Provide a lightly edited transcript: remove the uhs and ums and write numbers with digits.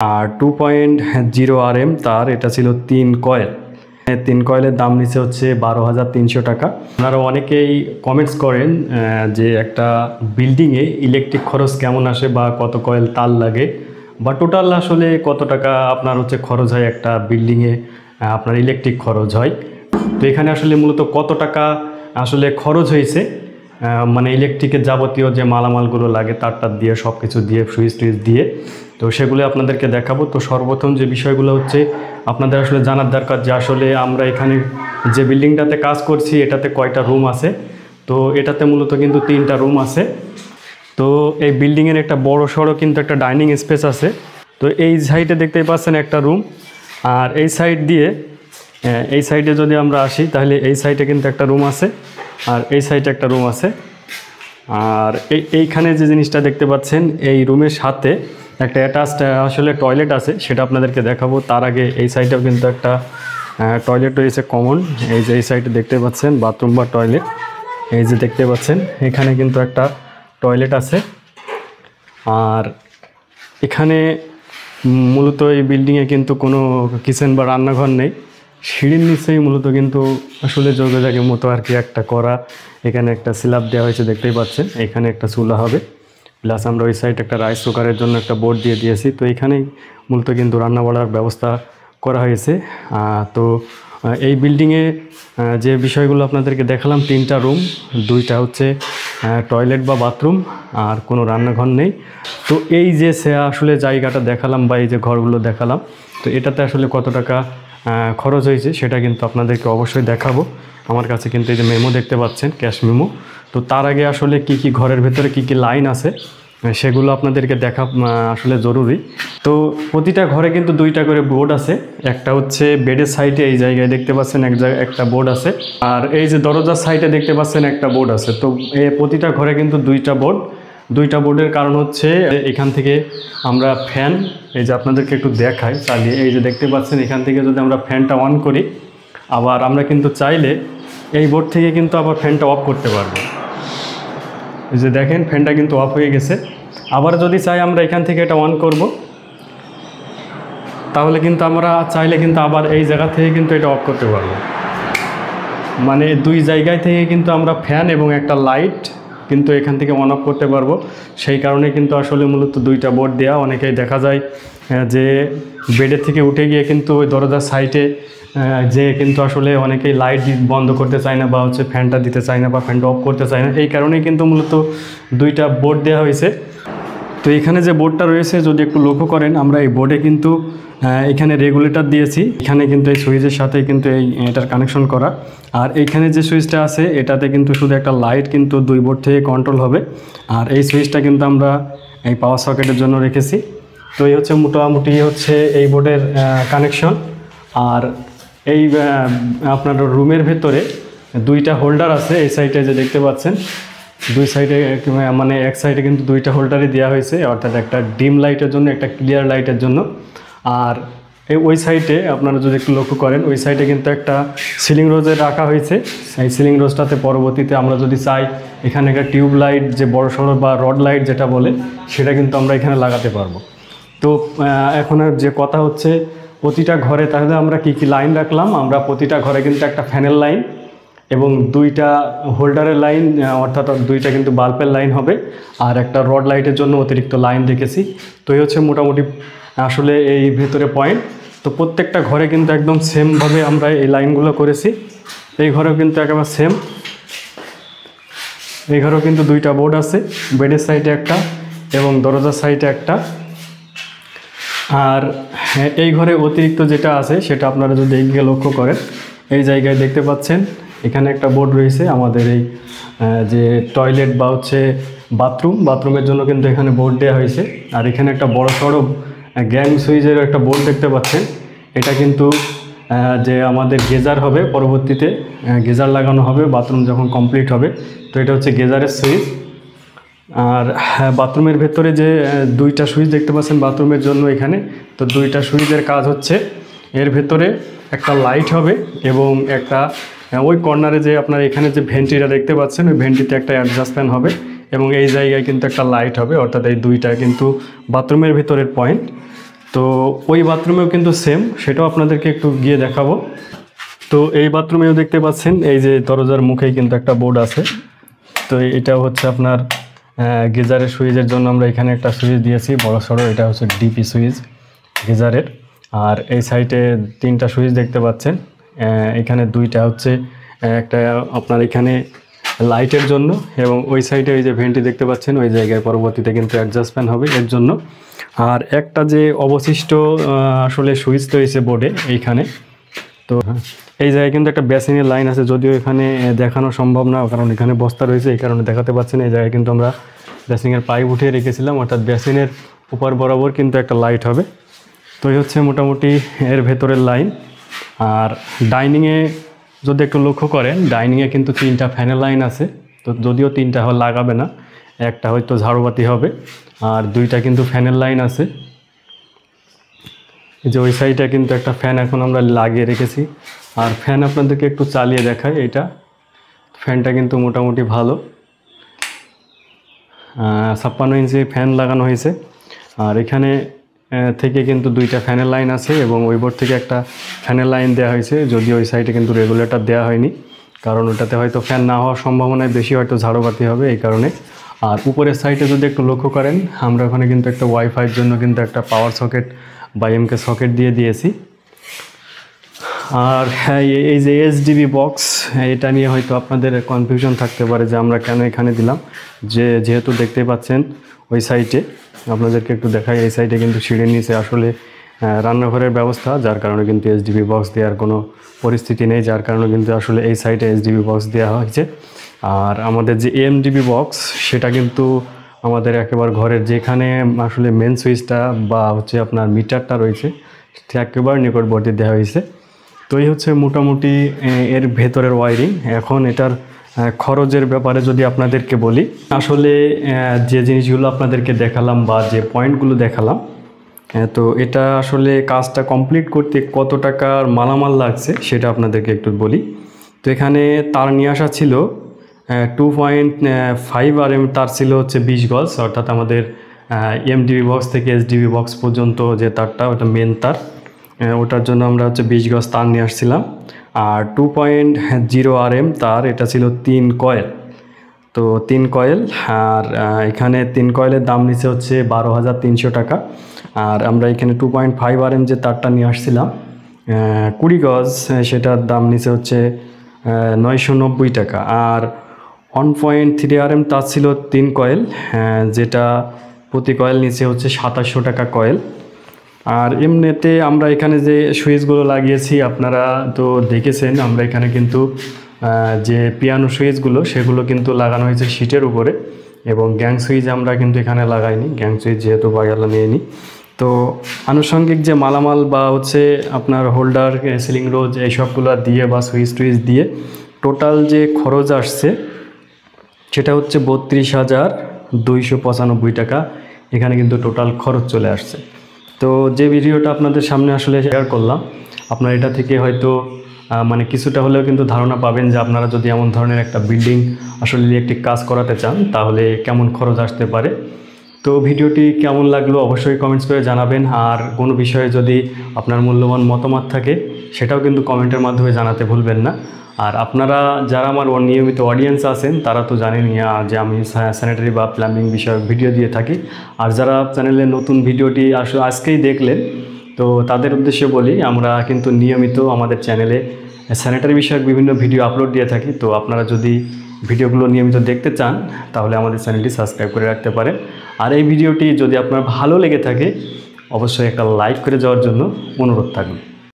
আর 2.0 RM তার, এটা ছিল 3 কয়েল। 3 কয়েলের দাম নিচে হচ্ছে 12,300 টাকা। আপনারা অনেকেই কমেন্টস করেন যে একটা বিল্ডিংয়ে ইলেকট্রিক খরচ কেমন আসে বা কত কয়েল তার লাগে বা টোটাল আসলে কত টাকা আপনার হচ্ছে খরচ হয় একটা বিল্ডিংয়ে, আপনার ইলেকট্রিক খরচ হয়। তো এখানে আসলে মূলত কত টাকা আসলে খরচ হয়েছে, মানে ইলেকট্রিকের যাবতীয় যে মালামালগুলো লাগে তারটা দিয়ে সব কিছু দিয়ে সুইচ টুইচ দিয়ে, তো সেগুলো আপনাদেরকে দেখাবো। তো সর্বপ্রথম যে বিষয়গুলো হচ্ছে আপনাদের আসলে জানার দরকার যে আসলে আমরা এখানে যে বিল্ডিংটাতে কাজ করছি এটাতে কয়টা রুম আছে। তো এটাতে মূলত কিন্তু 3টা রুম আছে। তো এই বিল্ডিংয়ের একটা বড় সড়ো কিন্তু একটা ডাইনিং স্পেস আছে। তো এই সাইডে দেখতেই পাচ্ছেন একটা রুম, আর এই সাইড দিয়ে এই সাইডে যদি আমরা আসি তাহলে এই সাইডে কিন্তু একটা রুম আছে, আর এই সাইডে একটা রুম আছে। আর এইখানে যে জিনিসটা দেখতে পাচ্ছেন এই রুমের সাথে একটা অ্যাটাচড আসলে টয়লেট আছে, সেটা আপনাদেরকে দেখাবো। তার আগে এই সাইডেও কিন্তু একটা টয়লেট রয়েছে কমন। এই যে এই সাইডে দেখতে পাচ্ছেন বাথরুম বা টয়লেট, এই যে দেখতে পাচ্ছেন এখানে কিন্তু একটা টয়লেট আছে। আর এখানে মূলত এই বিল্ডিংয়ে কিন্তু কোনো কিচেন বা রান্নাঘর নেই, সিঁড়ির নিচেই মূলত কিন্তু আসলে যোগাযোগের মতো আর কি একটা করা। এখানে একটা স্ল্যাব দেওয়া হয়েছে দেখতেই পাচ্ছেন, এখানে একটা চুলা হবে, প্লাস আমরা ওই সাইড একটা রাইস কুকারের জন্য একটা বোর্ড দিয়ে দিয়েছি। তো এখানেই মূলত কিন্তু রান্না বাড়ার ব্যবস্থা করা হয়েছে। তো এই বিল্ডিংয়ে যে বিষয়গুলো আপনাদেরকে দেখালাম, 3টা রুম, 2টা হচ্ছে টয়লেট বা বাথরুম, আর কোনো রান্নাঘর নেই। তো এই যে আসলে জায়গাটা দেখালাম বা এই যে ঘরগুলো দেখালাম, তো এটাতে আসলে কত টাকা খরচ হয়েছে সেটা কিন্তু আপনাদেরকে অবশ্যই দেখাবো। আমার কাছে কিন্তু এই যে মেমো দেখতে পাচ্ছেন, ক্যাশ মেমো। তো তার আগে আসলে কি ঘরের ভেতরে কি লাইন আছে সেগুলো আপনাদেরকে দেখা আসলে জরুরি। তো প্রতিটা ঘরে কিন্তু 2টা করে বোর্ড আছে। একটা হচ্ছে বেডের সাইডে এই জায়গায় দেখতে পাচ্ছেন একটা বোর্ড আছে, আর এই যে দরজার সাইডে দেখতে পাচ্ছেন একটা বোর্ড আছে। তো প্রতিটা ঘরে কিন্তু 2টা বোর্ড। 2টা বোর্ডের কারণ হচ্ছে এখান থেকে আমরা ফ্যান, এই যে আপনাদেরকে একটু দেখাই চালিয়ে, এই যে দেখতে পাচ্ছেন এখান থেকে যদি আমরা ফ্যানটা অন করি, আবার আমরা কিন্তু চাইলে এই বোর্ড থেকে কিন্তু আবার ফ্যানটা অফ করতে পারবো। এই যে দেখেন ফ্যানটা কিন্তু অফ হয়ে গেছে। আবার যদি চাই আমরা এখান থেকে এটা অন করব, তাহলে কিন্তু আমরা চাইলে কিন্তু আবার এই জায়গা থেকে কিন্তু এটা অফ করতে পারবো। মানে 2 জায়গায় থেকে কিন্তু আমরা ফ্যান এবং একটা লাইট কিন্তু এখান থেকে অন অফ করতে পারবো। সেই কারণে কিন্তু আসলে মূলত 2টা বোর্ড দেওয়া। অনেকেই দেখা যায় যে বেডের থেকে উঠে গিয়ে কিন্তু ওই দরজার সাইডে যে কিন্তু আসলে অনেকেই লাইট বন্ধ করতে চায় না বা হচ্ছে ফ্যানটা দিতে চায় না বা ফ্যানটা অফ করতে চায় না। এই কারণেই কিন্তু মূলত 2টা বোর্ড দেওয়া হয়েছে। তো এখানে যে বোর্ডটা রয়েছে যদি একটু লক্ষ্য করেন, আমরা এই বোর্ডে কিন্তু এখানে রেগুলেটর দিয়েছি। এখানে কিন্তু এই সুইচের সাথে কিন্তু এটার কানেকশন করা। আর এইখানে যে সুইচটা আছে এটাতে কিন্তু শুধু একটা লাইট কিন্তু 2 বোর্ড থেকে কন্ট্রোল হবে। আর এই সুইচটা কিন্তু আমরা এই পাওয়ার সকেটের জন্য রেখেছি। তো এই হচ্ছে মোটামুটি হচ্ছে এই বোর্ডের কানেকশন। আর এই আপনার রুমের ভেতরে 2টা হোল্ডার আছে। এই সাইডে যে দেখতে পাচ্ছেন 2 সাইডে, মানে এক সাইডে কিন্তু 2টা হোল্ডারই দেওয়া হয়েছে, অর্থাৎ একটা ডিম লাইটের জন্য, একটা ক্লিয়ার লাইটের জন্য। আর ওই সাইডে আপনারা যদি একটু লক্ষ্য করেন, ওই সাইডে কিন্তু একটা সিলিং রোজে রাখা হয়েছে। এই সিলিং রোজটাতে পরবর্তীতে আমরা যদি চাই এখানে একটা টিউব লাইট, যে বড় সড়ো বা রড লাইট যেটা বলে, সেটা কিন্তু আমরা এখানে লাগাতে পারবো। তো এখন যে কথা হচ্ছে প্রতিটা ঘরে তাহলে আমরা কি লাইন রাখলাম, আমরা প্রতিটা ঘরে কিন্তু একটা ফ্যানের লাইন এবং 2টা হোল্ডারের লাইন, অর্থাৎ 2টা কিন্তু বাল্বের লাইন হবে, আর একটা রড লাইটের জন্য অতিরিক্ত লাইন রেখেছি। তো এই হচ্ছে মোটামুটি আসলে এই ভেতরে পয়েন্ট। তো প্রত্যেকটা ঘরে কিন্তু একদম সেমভাবে আমরা এই লাইনগুলো করেছি। এই ঘরেও কিন্তু একেবারে সেম। এই ঘরেও কিন্তু 2টা বোর্ড আছে, বেডের সাইডে একটা এবং দরজার সাইডে একটা। আর এই ঘরে অতিরিক্ত যেটা আছে সেটা আপনারা যদি এইদিকে লক্ষ্য করেন, এই জায়গায় দেখতে পাচ্ছেন এখানে একটা বোর্ড রয়েছে আমাদের এই যে টয়লেট বা হচ্ছে বাথরুমের জন্য কিন্তু এখানে বোর্ড দেওয়া হয়েছে। আর এখানে একটা বড় সড়ো গ্যাং সুইচের একটা বোর্ড দেখতে পাচ্ছেন। এটা কিন্তু যে আমাদের গেজার হবে, পরবর্তীতে গেজার লাগানো হবে বাথরুম যখন কমপ্লিট হবে। তো এটা হচ্ছে গেজারের সুইচ। আর বাথরুমের ভেতরে যে 2টা সুইচ দেখতে পাচ্ছেন বাথরুমের জন্য এখানে, তো 2টা সুইচের কাজ হচ্ছে এর ভেতরে একটা লাইট হবে এবং একটা ওই কর্নারে যে আপনার এখানে যে ভেন্টিটা দেখতে পাচ্ছেন, ওই ভেন্টিতে একটা অ্যাডজাস্ট ফ্যান হবে এবং এই জায়গায় কিন্তু একটা লাইট হবে। অর্থাৎ এই 2টা কিন্তু বাথরুমের ভিতরের পয়েন্ট। তো ওই বাথরুমেও কিন্তু সেম, সেটাও আপনাদেরকে একটু গিয়ে দেখাবো। তো এই বাথরুমেও দেখতে পাচ্ছেন এই যে দরজার মুখেই কিন্তু একটা বোর্ড আছে। তো এটাও হচ্ছে আপনার গিজারের সুইচের জন্য আমরা এখানে একটা সুইচ দিয়েছি বড় সড়ো, এটা হচ্ছে ডিপি সুইচ গিজারের। আর এই সাইডে 3টা সুইচ দেখতে পাচ্ছেন, এখানে 2টা হচ্ছে একটা আপনার এখানে লাইটের জন্য, এবং ওই সাইডে ওই যে ভেন্টি দেখতে পাচ্ছেন ওই জায়গায় পরবর্তীতে কিন্তু অ্যাডজাস্ট ফ্যান হবে এর জন্য। আর একটা যে অবশিষ্ট আসলে সুইচ রয়েছে বোর্ডে এইখানে, তো এই জায়গায় কিন্তু একটা বেসিনের লাইন আছে, যদিও এখানে দেখানো সম্ভব না কারণ এখানে বস্তা রয়েছে, এই কারণে দেখাতে পাচ্ছেন। এই জায়গায় কিন্তু আমরা বেসিনের পাইপ উঠিয়ে রেখেছিলাম, অর্থাৎ বেসিনের উপর বরাবর কিন্তু একটা লাইট হবে। তো এই হচ্ছে মোটামুটি এর ভেতরের লাইন। আর ডাইনিংয়ে যদি একটু লক্ষ্য করেন, ডাইনিংয়ে কিন্তু 3টা ফ্যানের লাইন আছে। তো যদিও 3টা লাগাবে না, একটা হয়তো ঝাড়ুবাতি হবে, আর 2টা কিন্তু ফ্যানের লাইন আছে। এই যে ওই সাইডে কিন্তু একটা ফ্যান এখন আমরা লাগিয়ে রেখেছি। আর ফ্যান আপনাদেরকে একটু চালিয়ে দেখাই, এটা ফ্যানটা কিন্তু মোটামুটি ভালো, 56 ইঞ্চি ফ্যান লাগানো হয়েছে। আর এখানে থেকে কিন্তু 2টা ফ্যানের লাইন আছে, এবং ওই বোর্ড থেকে একটা ফ্যানের লাইন দেওয়া হয়েছে, যদিও ওই সাইডে কিন্তু রেগুলেটর দেওয়া হয়নি, কারণ ওটাতে হয়তো ফ্যান না হওয়ার সম্ভাবনায় বেশি, হয়তো ঝাড়ুবাতি হবে এই কারণে। আর উপরের সাইডে যদি একটু লক্ষ্য করেন, আমরা ওখানে কিন্তু একটা ওয়াইফাইয়ের জন্য কিন্তু একটা পাওয়ার সকেট বা এমকে সকেট দিয়ে দিয়েছি। আর হ্যাঁ, এই যে এসডিবি বক্স, এটা নিয়ে হয়তো আপনাদের কনফিউশন থাকতে পারে যে আমরা কেন এখানে দিলাম। যেহেতু দেখতে পাচ্ছেন ওই সাইডে, আপনাদেরকে একটু দেখাই, এই সাইডে কিন্তু সিঁড়ির নিচে আসলে রান্নাঘরের ব্যবস্থা, যার কারণে কিন্তু এসডিবি বক্স দেওয়ার কোনো পরিস্থিতি নেই, যার কারণে কিন্তু আসলে এই সাইডে এসডিবি বক্স দেওয়া হয়েছে। আর আমাদের যে এমডিবি বক্স, সেটা কিন্তু আমাদের একেবারে ঘরের যেখানে আসলে মেন সুইচটা বা হচ্ছে আপনার মিটারটা রয়েছে, একেবারে নিকটবর্তী দেওয়া হয়েছে। তো এই হচ্ছে মোটামুটি এর ভেতরের ওয়ারিং। এখন এটার খরচের ব্যাপারে যদি আপনাদেরকে বলি, আসলে যে জিনিসগুলো আপনাদেরকে দেখালাম বা যে পয়েন্টগুলো দেখালাম, তো এটা আসলে কাজটা কমপ্লিট করতে কত টাকার মালামাল লাগছে সেটা আপনাদেরকে একটু বলি। তো এখানে তার নিয়ে আসা ছিল 2.5 RM, তার ছিল হচ্ছে 20 গজ, অর্থাৎ আমাদের এমডিবি বক্স থেকে এসডিবি বক্স পর্যন্ত যে তারটা, ওটা মেন তার, ওটার জন্য আমরা হচ্ছে 20 গজ তার নিয়ে আসছিলাম। আর 2.0 RM তার, এটা ছিল 3 কয়েল। তো 3 কয়েল, আর এখানে 3 কয়েলের দাম নিচে হচ্ছে 12,300 টাকা। আর আমরা এখানে 2.5 RM যে তারটা নিয়ে আসছিলাম 20 গজ, সেটার দাম নিচে হচ্ছে 990 টাকা। আর 1.3 RM তার ছিল 3 কয়েল, যেটা প্রতি কয়েল নিচে হচ্ছে 2700 টাকা কয়েল। আর এমনিতে আমরা এখানে যে সুইচগুলো লাগিয়েছি আপনারা তো দেখেছেন, আমরা এখানে কিন্তু যে পিয়ানো সুইচগুলো সেগুলো কিন্তু লাগানো হয়েছে শীটের উপরে, এবং গ্যাং সুইচ আমরা কিন্তু এখানে লাগাইনি, গ্যাং সুইচ যেহেতু বাগালা নিয়ে। তো আনুষঙ্গিক যে মালামাল বা হচ্ছে আপনার হোল্ডার, সিলিং রোজ এইসবগুলো দিয়ে বা সুইচ টুইচ দিয়ে টোটাল যে খরচ আসছে সেটা হচ্ছে 32,295 টাকা। এখানে কিন্তু টোটাল খরচ চলে আসছে। তো যে ভিডিওটা আপনাদের সামনে আসলে শেয়ার করলাম, আপনারা এটা থেকে হয়তো মানে কিছুটা হলেও কিন্তু ধারণা পাবেন যে আপনারা যদি এমন ধরনের একটা বিল্ডিং আসলে ইলেকট্রিক কাজ করাতে চান তাহলে কেমন খরচ আসতে পারে। তো ভিডিওটি কেমন লাগলো অবশ্যই কমেন্টস করে জানাবেন। আর কোনো বিষয়ে যদি আপনার মূল্যবান মতামত থাকে সেটাও কিন্তু কমেন্টের মাধ্যমে জানাতে ভুলবেন না। আর আপনারা যারা আমার নিয়মিত অডিয়েন্স আছেন তারা তো জানেনই যে আমি স্যানিটারি বা প্লাম্বিং বিষয়ক ভিডিও দিয়ে থাকি। আর যারা চ্যানেলে নতুন ভিডিওটি আজকেই দেখলেন, তো তাদের উদ্দেশ্যে বলি, আমরা কিন্তু নিয়মিত আমাদের চ্যানেলে স্যানিটারি বিষয়ক বিভিন্ন ভিডিও আপলোড দিয়ে থাকি। তো আপনারা যদি ভিডিওগুলো নিয়মিত দেখতে চান তাহলে আমাদের চ্যানেলটি সাবস্ক্রাইব করে রাখতে পারেন। আর এই ভিডিওটি যদি আপনার ভালো লেগে থাকে অবশ্যই একটা লাইক করে যাওয়ার জন্য অনুরোধ থাকবে।